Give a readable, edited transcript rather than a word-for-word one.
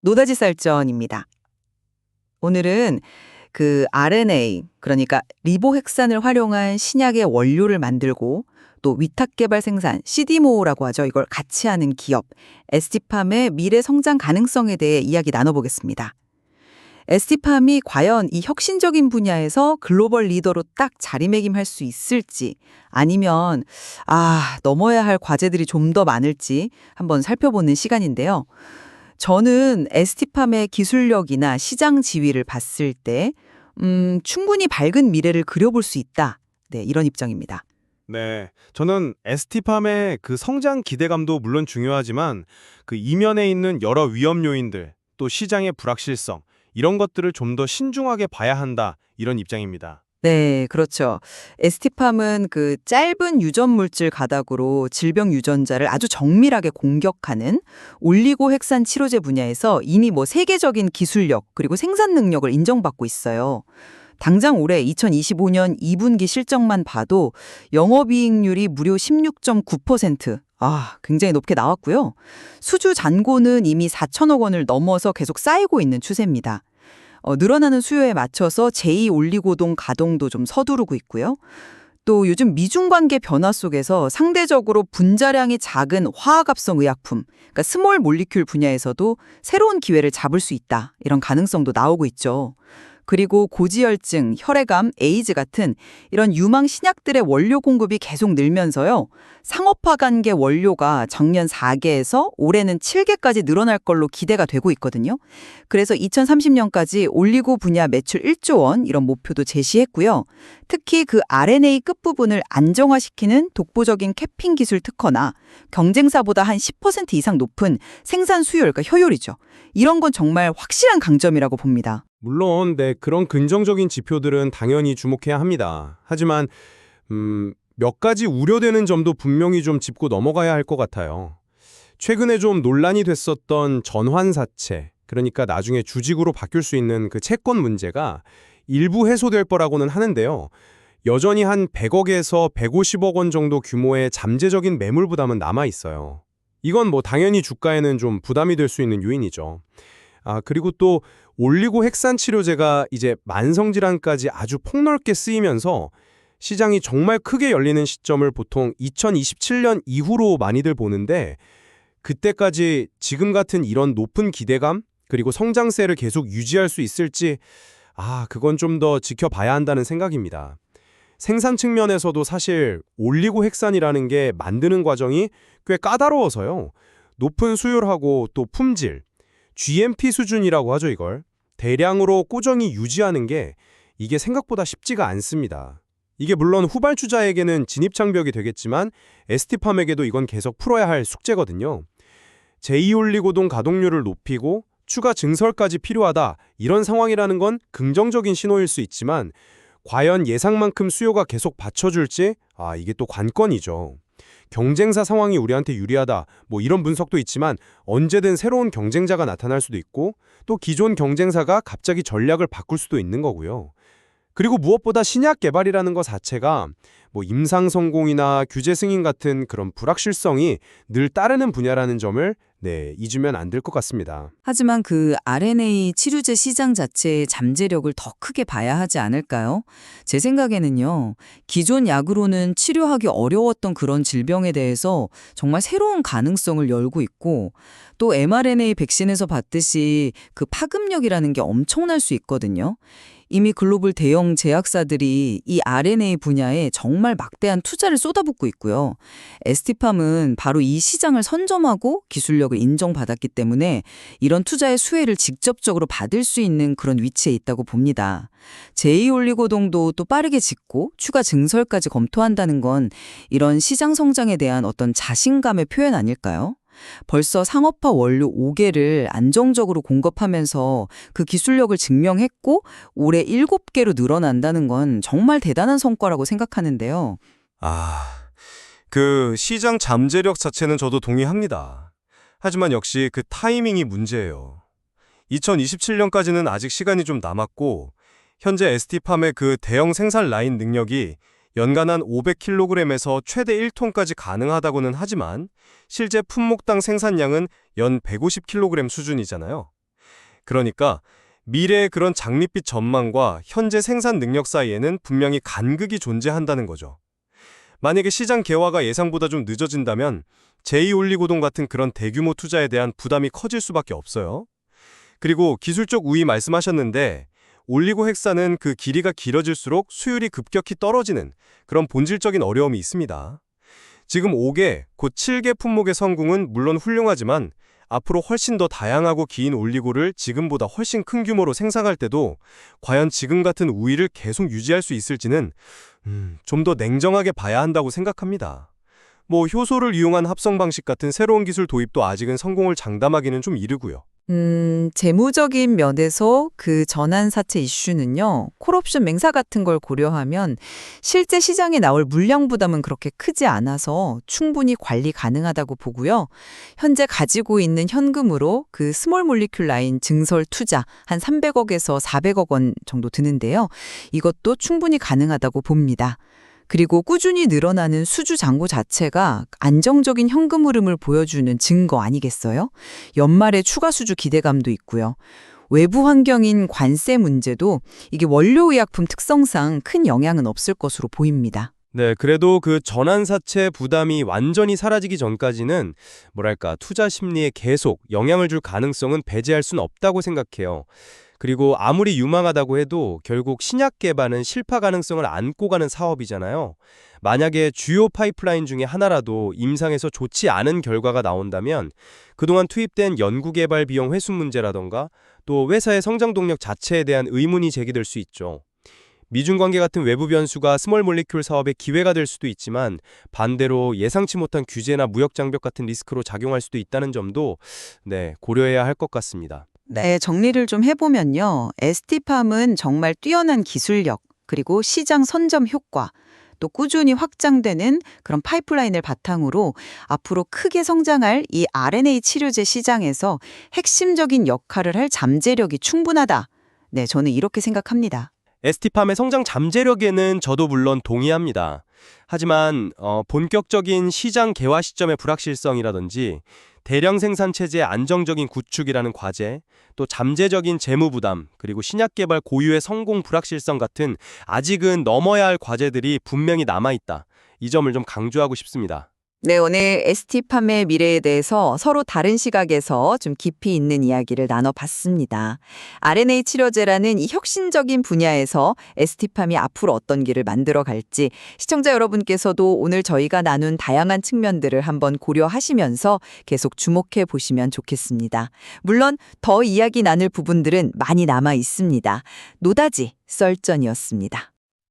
노다지 쌀전입니다. 오늘은 그 RNA, 그러니까 리보핵산을 활용한 신약의 원료를 만들고 또 위탁 개발 생산, CDMO라고 하죠. 이걸 같이 하는 기업, 에스티팜의 미래 성장 가능성에 대해 이야기 나눠보겠습니다. 에스티팜이 과연 이 혁신적인 분야에서 글로벌 리더로 딱 자리매김할 수 있을지, 아니면 넘어야 할 과제들이 좀 더 많을지 한번 살펴보는 시간인데요. 저는 에스티팜의 기술력이나 시장 지위를 봤을 때 충분히 밝은 미래를 그려볼 수 있다. 네, 이런 입장입니다. 네, 저는 ST팜의 그 성장 기대감도 물론 중요하지만 그 이면에 있는 여러 위험 요인들, 또 시장의 불확실성, 이런 것들을 좀 더 신중하게 봐야 한다, 이런 입장입니다. 네, 그렇죠. 에스티팜은 그 짧은 유전 물질 가닥으로 질병 유전자를 아주 정밀하게 공격하는 올리고 핵산 치료제 분야에서 이미 세계적인 기술력 그리고 생산 능력을 인정받고 있어요. 당장 올해 2025년 2분기 실적만 봐도 영업이익률이 무려 16.9%. 굉장히 높게 나왔고요. 수주 잔고는 이미 4천억 원을 넘어서 계속 쌓이고 있는 추세입니다. 늘어나는 수요에 맞춰서 제2올리고동 가동도 좀 서두르고 있고요. 또 요즘 미중 관계 변화 속에서 상대적으로 분자량이 작은 화학합성 의약품, 그러니까 스몰 몰리큘 분야에서도 새로운 기회를 잡을 수 있다. 이런 가능성도 나오고 있죠. 그리고 고지혈증, 혈액암, 에이즈 같은 이런 유망 신약들의 원료 공급이 계속 늘면서요. 상업화 관계 원료가 작년 4개에서 올해는 7개까지 늘어날 걸로 기대가 되고 있거든요. 그래서 2030년까지 올리고 분야 매출 1조 원 이런 목표도 제시했고요. 특히 그 RNA 끝부분을 안정화시키는 독보적인 캐핑 기술 특허나 경쟁사보다 한 10% 이상 높은 생산 수율, 그러니까 효율이죠. 이런 건 정말 확실한 강점이라고 봅니다. 물론, 네, 그런 긍정적인 지표들은 당연히 주목해야 합니다. 하지만 몇 가지 우려되는 점도 분명히 좀 짚고 넘어가야 할 것 같아요. 최근에 좀 논란이 됐었던 전환사채, 그러니까 나중에 주식으로 바뀔 수 있는 그 채권 문제가 일부 해소될 거라고는 하는데요. 여전히 한 100억에서 150억 원 정도 규모의 잠재적인 매물 부담은 남아 있어요. 이건 당연히 주가에는 좀 부담이 될 수 있는 요인이죠. 그리고 또 올리고 핵산 치료제가 이제 만성질환까지 아주 폭넓게 쓰이면서 시장이 정말 크게 열리는 시점을 보통 2027년 이후로 많이들 보는데, 그때까지 지금 같은 이런 높은 기대감 그리고 성장세를 계속 유지할 수 있을지 그건 좀 더 지켜봐야 한다는 생각입니다. 생산 측면에서도 사실 올리고 핵산이라는 게 만드는 과정이 꽤 까다로워서요. 높은 수율하고 또 품질, GMP 수준이라고 하죠, 이걸. 대량으로 꾸준히 유지하는 게 이게 생각보다 쉽지가 않습니다. 이게 물론 후발주자에게는 진입장벽이 되겠지만 에스티팜에게도 이건 계속 풀어야 할 숙제거든요. 제2올리고동 가동률을 높이고 추가 증설까지 필요하다, 이런 상황이라는 건 긍정적인 신호일 수 있지만 과연 예상만큼 수요가 계속 받쳐줄지 이게 또 관건이죠. 경쟁사 상황이 우리한테 유리하다, 이런 분석도 있지만 언제든 새로운 경쟁자가 나타날 수도 있고 또 기존 경쟁사가 갑자기 전략을 바꿀 수도 있는 거고요. 그리고 무엇보다 신약 개발이라는 것 자체가 임상 성공이나 규제 승인 같은 그런 불확실성이 늘 따르는 분야라는 점을 잊으면 안 될 것 같습니다. 하지만 그 RNA 치료제 시장 자체의 잠재력을 더 크게 봐야 하지 않을까요? 제 생각에는요, 기존 약으로는 치료하기 어려웠던 그런 질병에 대해서 정말 새로운 가능성을 열고 있고, 또 mRNA 백신에서 봤듯이 그 파급력이라는 게 엄청날 수 있거든요. 이미 글로벌 대형 제약사들이 이 RNA 분야에 정말 막대한 투자를 쏟아붓고 있고요. 에스티팜은 바로 이 시장을 선점하고 기술력을 인정받았기 때문에 이런 투자의 수혜를 직접적으로 받을 수 있는 그런 위치에 있다고 봅니다. 제2올리고동도 또 빠르게 짓고 추가 증설까지 검토한다는 건 이런 시장 성장에 대한 어떤 자신감의 표현 아닐까요? 벌써 상업화 원료 5개를 안정적으로 공급하면서 그 기술력을 증명했고 올해 7개로 늘어난다는 건 정말 대단한 성과라고 생각하는데요. 그 시장 잠재력 자체는 저도 동의합니다. 하지만 역시 그 타이밍이 문제예요. 2027년까지는 아직 시간이 좀 남았고 현재 ST팜의 그 대형 생산 라인 능력이 연간 한 500kg에서 최대 1톤까지 가능하다고는 하지만 실제 품목당 생산량은 연 150kg 수준이잖아요. 그러니까 미래의 그런 장밋빛 전망과 현재 생산 능력 사이에는 분명히 간극이 존재한다는 거죠. 만약에 시장 개화가 예상보다 좀 늦어진다면 제2올리고동 같은 그런 대규모 투자에 대한 부담이 커질 수밖에 없어요. 그리고 기술적 우위 말씀하셨는데 올리고 획산은 그 길이가 길어질수록 수율이 급격히 떨어지는 그런 본질적인 어려움이 있습니다. 지금 5개, 곧 7개 품목의 성공은 물론 훌륭하지만 앞으로 훨씬 더 다양하고 긴 올리고를 지금보다 훨씬 큰 규모로 생산할 때도 과연 지금 같은 우위를 계속 유지할 수 있을지는 좀 더 냉정하게 봐야 한다고 생각합니다. 효소를 이용한 합성 방식 같은 새로운 기술 도입도 아직은 성공을 장담하기는 좀 이르고요. 재무적인 면에서 그 전환사채 이슈는요, 콜옵션 맹사 같은 걸 고려하면 실제 시장에 나올 물량 부담은 그렇게 크지 않아서 충분히 관리 가능하다고 보고요. 현재 가지고 있는 현금으로 그 스몰 몰리큘 라인 증설 투자 한 300억에서 400억 원 정도 드는데요. 이것도 충분히 가능하다고 봅니다. 그리고 꾸준히 늘어나는 수주 잔고 자체가 안정적인 현금 흐름을 보여주는 증거 아니겠어요? 연말에 추가 수주 기대감도 있고요. 외부 환경인 관세 문제도 이게 원료의약품 특성상 큰 영향은 없을 것으로 보입니다. 네, 그래도 그 전환사채 부담이 완전히 사라지기 전까지는 투자 심리에 계속 영향을 줄 가능성은 배제할 수는 없다고 생각해요. 그리고 아무리 유망하다고 해도 결국 신약 개발은 실파 가능성을 안고 가는 사업이잖아요. 만약에 주요 파이프라인 중에 하나라도 임상에서 좋지 않은 결과가 나온다면 그동안 투입된 연구개발 비용 회수 문제라던가 또 회사의 성장 동력 자체에 대한 의문이 제기될 수 있죠. 미중 관계 같은 외부 변수가 스몰 몰리큘 사업의 기회가 될 수도 있지만 반대로 예상치 못한 규제나 무역 장벽 같은 리스크로 작용할 수도 있다는 점도 고려해야 할 것 같습니다. 네, 정리를 좀 해보면요. ST팜은 정말 뛰어난 기술력, 그리고 시장 선점 효과, 또 꾸준히 확장되는 그런 파이프라인을 바탕으로 앞으로 크게 성장할 이 RNA 치료제 시장에서 핵심적인 역할을 할 잠재력이 충분하다. 네, 저는 이렇게 생각합니다. ST팜의 성장 잠재력에는 저도 물론 동의합니다. 하지만 본격적인 시장 개화 시점의 불확실성이라든지 대량 생산 체제의 안정적인 구축이라는 과제, 또 잠재적인 재무 부담, 그리고 신약 개발 고유의 성공 불확실성 같은 아직은 넘어야 할 과제들이 분명히 남아있다. 이 점을 좀 강조하고 싶습니다. 네, 오늘 ST팜의 미래에 대해서 서로 다른 시각에서 좀 깊이 있는 이야기를 나눠봤습니다. RNA 치료제라는 이 혁신적인 분야에서 ST팜이 앞으로 어떤 길을 만들어 갈지 시청자 여러분께서도 오늘 저희가 나눈 다양한 측면들을 한번 고려하시면서 계속 주목해 보시면 좋겠습니다. 물론 더 이야기 나눌 부분들은 많이 남아 있습니다. 노다지 썰전이었습니다.